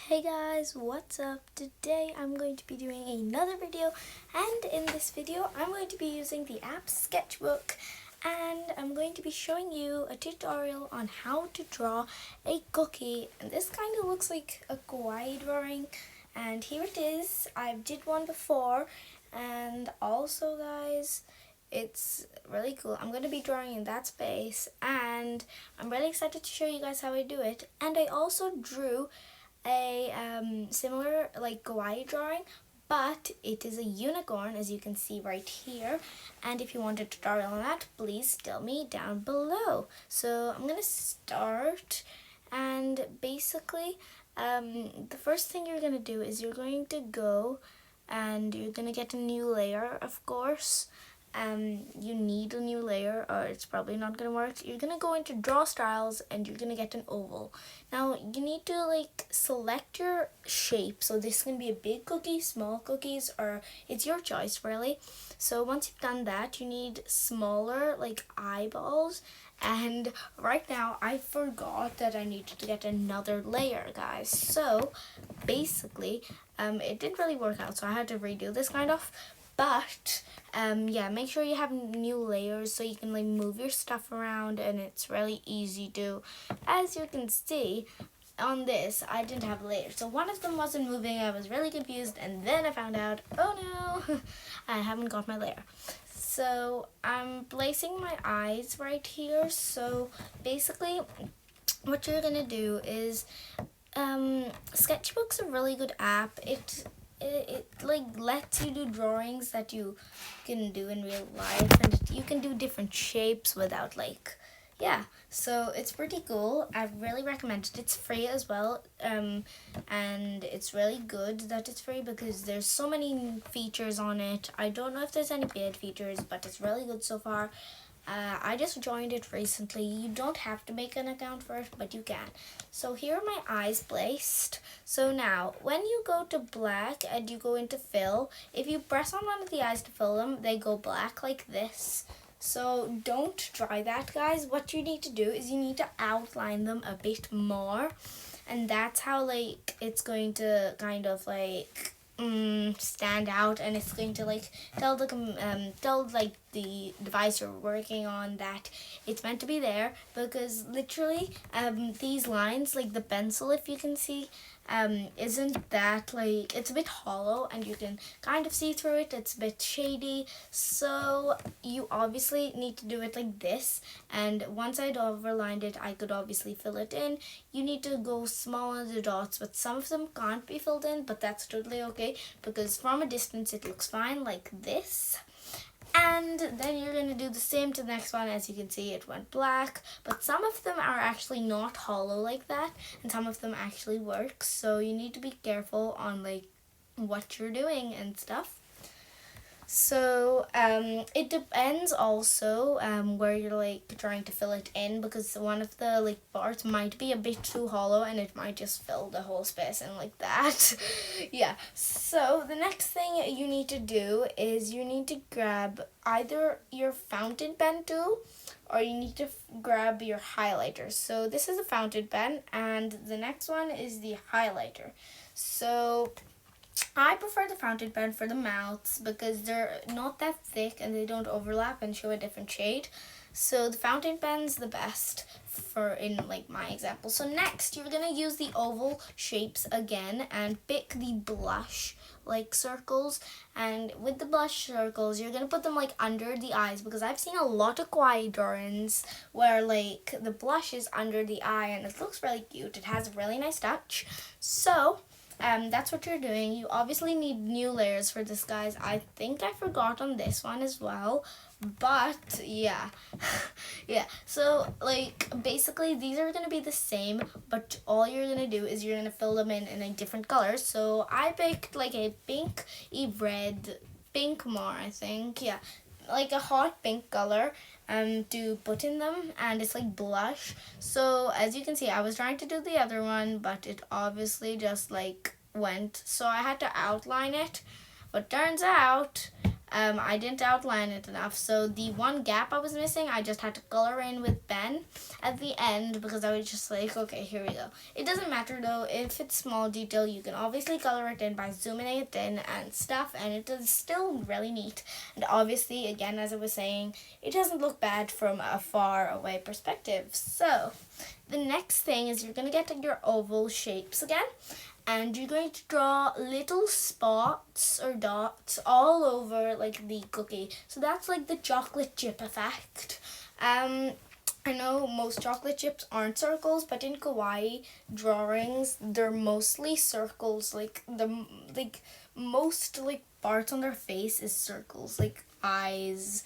Hey guys, what's up? Today I'm going to be doing another video, and in this video I'm going to be using the app Sketchbook, and I'm going to be showing you a tutorial on how to draw a cookie. And this kind of looks like a kawaii drawing, and here it is. I did one before, and also guys, it's really cool. I'm going to be drawing in that space, and I'm really excited to show you guys how I do it. And I also drew a similar like kawaii drawing, but it is a unicorn, as you can see right here. And if you want a tutorial on that, please tell me down below. So I'm gonna start, and basically the first thing you're gonna do is you're going to go and you're gonna get a new layer, of course. You need a new layer or it's probably not gonna work. You're gonna go into draw styles and you're gonna get an oval. Now you need to like select your shape, so this can be a big cookie, small cookies, or it's your choice really. So once you've done that, you need smaller like eyeballs, and right now I forgot that I needed to get another layer, guys. So basically it didn't really work out, so I had to redo this kind of. But yeah, make sure you have new layers so you can like move your stuff around, and it's really easy to. As you can see on this, I didn't have layers, so one of them wasn't moving. I was really confused, and then I found out, oh no, I haven't got my layer. So I'm placing my eyes right here. So basically what you're gonna do is Sketchbook's a really good app. It like lets you do drawings that you can do in real life, and you can do different shapes without like, yeah, so it's pretty cool. I really recommend it. It's free as well, and it's really good that it's free because there's so many features on it. I don't know if there's any paid features, but it's really good so far. I just joined it recently. You don't have to make an account for it, but you can. So here are my eyes placed. So now, when you go to black and you go into fill, if you press on one of the eyes to fill them, they go black like this. So don't try that, guys. What you need to do is you need to outline them a bit more. And that's how like it's going to kind of like stand out, and it's going to like tell the device you're working on that it's meant to be there, because literally these lines, like the pencil, if you can see, isn't that like, it's a bit hollow and you can kind of see through it. It's a bit shady, so you obviously need to do it like this. And once I'd overlined it, I could obviously fill it in. You need to go small on the dots, but some of them can't be filled in, but that's totally okay because from a distance it looks fine like this. And then you're going to do the same to the next one. As you can see, it went black, but some of them are actually not hollow like that, and some of them actually work, so you need to be careful on like what you're doing and stuff. So it depends also where you're like trying to fill it in, because one of the like parts might be a bit too hollow and it might just fill the whole space in like that. Yeah, so the next thing you need to do is you need to grab either your fountain pen tool or you need to grab your highlighter. So this is a fountain pen and the next one is the highlighter. So I prefer the fountain pen for the mouths because they're not that thick and they don't overlap and show a different shade. So the fountain pen's the best for in like my example. So next you're gonna use the oval shapes again and pick the blush like circles, and with the blush circles you're gonna put them like under the eyes, because I've seen a lot of kawaii drawings where like the blush is under the eye and it looks really cute. It has a really nice touch. So that's what you're doing. You obviously need new layers for this, guys. I think I forgot on this one as well, but yeah. Yeah, so like basically these are gonna be the same, but all you're gonna do is you're gonna fill them in a different color. So I picked like a pink red, pink more, I think, yeah, like a hot pink color to put in them, and it's like blush. So as you can see, I was trying to do the other one, but it obviously just like went, so I had to outline it. But turns out I didn't outline it enough. So the one gap I was missing, I just had to color in with pen at the end because I was just like, okay, here we go. It doesn't matter though, if it's small detail, you can obviously color it in by zooming it in and stuff, and it is still really neat. And obviously, again, as I was saying, it doesn't look bad from a far away perspective. So the next thing is you're going to get your oval shapes again, and you're going to draw little spots or dots all over like the cookie. So that's like the chocolate chip effect. I know most chocolate chips aren't circles, but in kawaii drawings, they're mostly circles. Like the most parts on their face is circles, like eyes.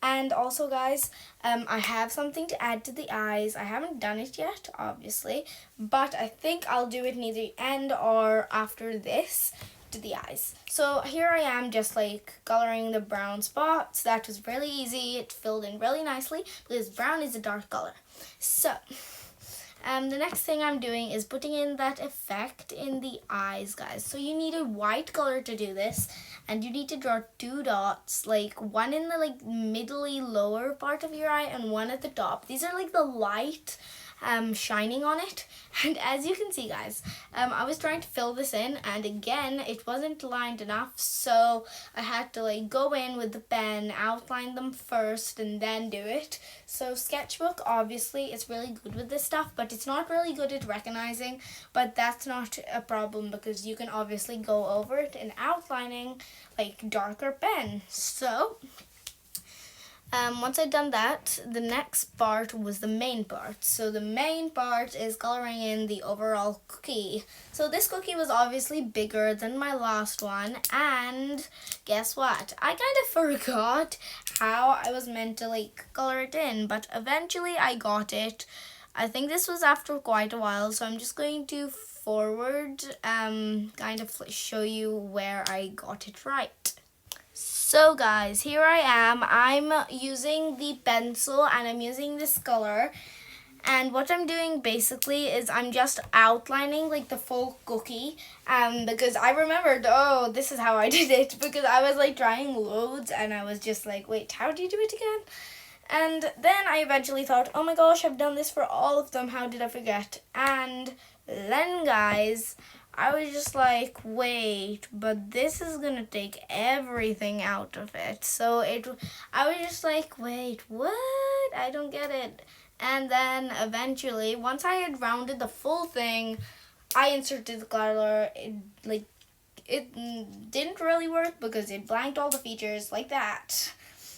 And also, guys, I have something to add to the eyes. I haven't done it yet, obviously, but I think I'll do it near the end or after this to the eyes. So here I am just coloring the brown spots. That was really easy. It filled in really nicely because brown is a dark color. So the next thing I'm doing is putting in that effect in the eyes, guys. So you need a white color to do this, and you need to draw 2 dots, one in the middly lower part of your eye and one at the top. These are the light shining on it. And as you can see, guys, I was trying to fill this in, and again it wasn't lined enough, so I had to go in with the pen, outline them first and then do it. So Sketchbook obviously is really good with this stuff, but it's not really good at recognizing, but that's not a problem because you can obviously go over it in outlining darker pen. So once I'd done that, the next part was the main part. So the main part is coloring in the overall cookie. So this cookie was obviously bigger than my last one, and guess what? I kind of forgot how I was meant to color it in, but eventually I got it. I think this was after quite a while, so I'm just going to forward kind of show you where I got it right. So guys, here I am. I'm using the pencil and I'm using this color. And what I'm doing basically is I'm just outlining the full cookie. Because I remembered, oh, this is how I did it. Because I was trying loads and I was just wait, how do you do it again? And then I eventually thought, oh my gosh, I've done this for all of them. How did I forget? And then, guys, I was just wait, but this is gonna take everything out of it. So I was just wait, what? I don't get it. And then eventually, once I had rounded the full thing, I inserted the color. It didn't really work because it blanked all the features like that.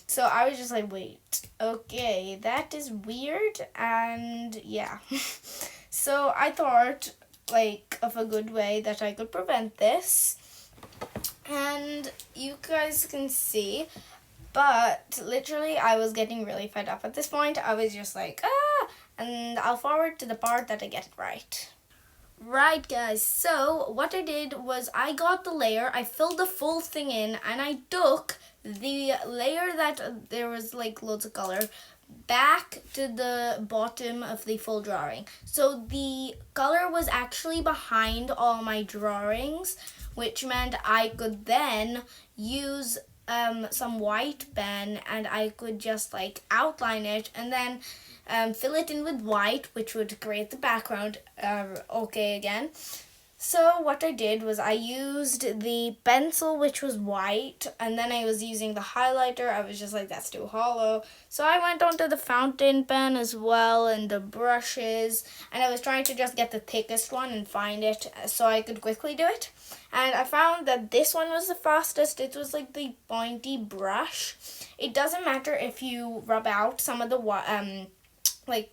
So I was just wait, okay, that is weird, and yeah. So I thought of a good way that I could prevent this, and you guys can see, but literally I was getting really fed up at this point. I was just and I'll forward to the part that I get it right. Right, guys, so what I did was I got the layer, I filled the full thing in, and I took the layer that there was loads of color back to the bottom of the full drawing. So the color was actually behind all my drawings, which meant I could then use some white pen and I could just outline it and then fill it in with white, which would create the background okay again. So what I did was I used the pencil, which was white, and then I was using the highlighter. I was just that's too hollow. So I went onto the fountain pen as well and the brushes, and I was trying to just get the thickest one and find it so I could quickly do it. And I found that this one was the fastest. It was the pointy brush. It doesn't matter if you rub out some of the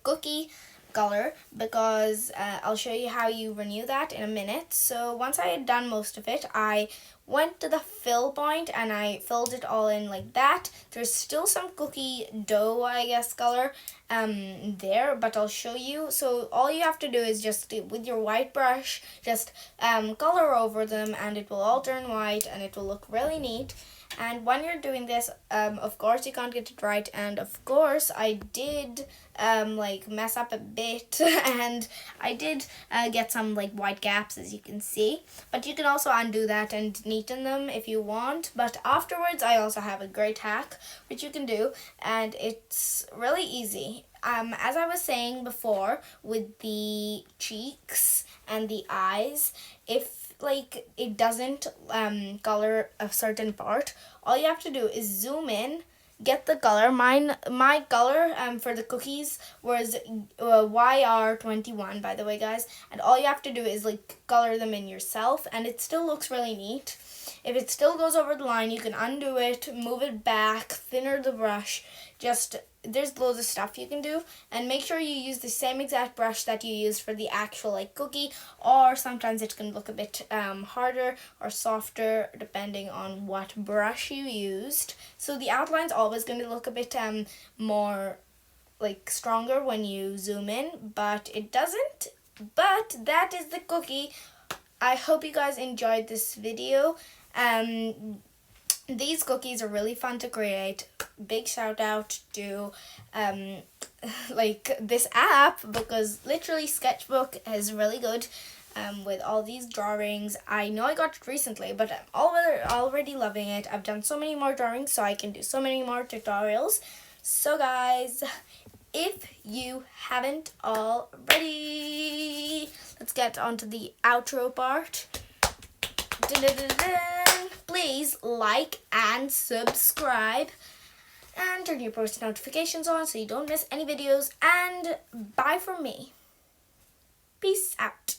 cookie color because I'll show you how you renew that in a minute. So once I had done most of it, I went to the fill point and I filled it all in like that. There's still some cookie dough, I guess, color there, but I'll show you. So all you have to do is just with your white brush, just color over them and it will all turn white and it will look really neat. And when you're doing this, of course you can't get it right, and of course I did mess up a bit and I did get some white gaps, as you can see, but you can also undo that and neaten them if you want, but afterwards I also have a great hack which you can do, and it's really easy. As I was saying before, with the cheeks and the eyes, if like it doesn't color a certain part, all you have to do is zoom in, get the color. My color for the cookies was YR21, by the way, guys, and all you have to do is like color them in yourself, and it still looks really neat. If it still goes over the line, you can undo it, move it back, thinner the brush. There's loads of stuff you can do, and make sure you use the same exact brush that you use for the actual like cookie, or sometimes it can look a bit harder or softer depending on what brush you used. So the outline's always going to look a bit more like stronger when you zoom in, but it doesn't. But that is the cookie. I hope you guys enjoyed this video. These cookies are really fun to create. Big shout out to like this app, because literally Sketchbook is really good with all these drawings. I know I got it recently, but I'm already loving it. I've done so many more drawings, so I can do so many more tutorials. So guys, if you haven't already, let's get on to the outro part. Please like and subscribe and turn your post notifications on so you don't miss any videos, and bye from me. Peace out.